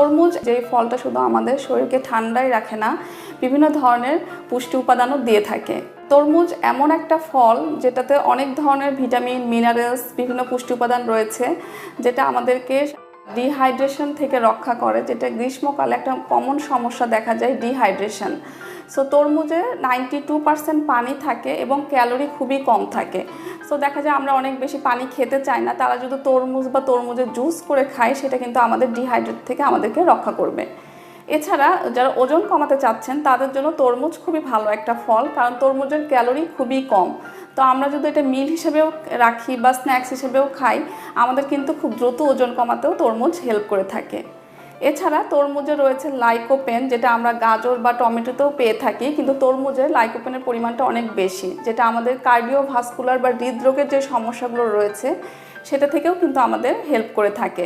তরমুজ যে ফলটা শুধু আমাদের শরীরকে ঠান্ডাই রাখে না, বিভিন্ন ধরনের পুষ্টি উপাদানও দিয়ে থাকে। তরমুজ এমন একটা ফল যেটাতে অনেক ধরনের ভিটামিন, মিনারেলস, বিভিন্ন পুষ্টি উপাদান রয়েছে, যেটা আমাদেরকে ডিহাইড্রেশন থেকে রক্ষা করে, যেটা গ্রীষ্মকালে একটা কমন সমস্যা দেখা যায়, ডিহাইড্রেশন। সো তরমুজে 92% পানি থাকে এবং ক্যালোরি খুবই কম থাকে। সো দেখা যায় আমরা অনেক বেশি পানি খেতে চাই না, তারা যদি তরমুজ বা তরমুজের জুস করে খায়, সেটা কিন্তু আমাদের ডিহাইড্রেট থেকে আমাদেরকে রক্ষা করবে। এছাড়া যারা ওজন কমাতে চাচ্ছেন তাদের জন্য তরমুজ খুবই ভালো একটা ফল, কারণ তরমুজের ক্যালোরি খুবই কম। তো আমরা যদি এটা মিল হিসেবেও রাখি বা স্ন্যাক্স হিসেবেও খাই, আমাদের কিন্তু খুব দ্রুত ওজন কমাতেও তরমুজ হেল্প করে থাকে। এছাড়া তরমুজে রয়েছে লাইকোপেন, যেটা আমরা গাজর বা টমেটোতেও পেয়ে থাকি, কিন্তু তরমুজের লাইকোপেনের পরিমাণটা অনেক বেশি, যেটা আমাদের কার্ডিওভাস্কুলার বা হৃদরোগের যে সমস্যাগুলো রয়েছে সেটা থেকেও কিন্তু আমাদের হেল্প করে থাকে।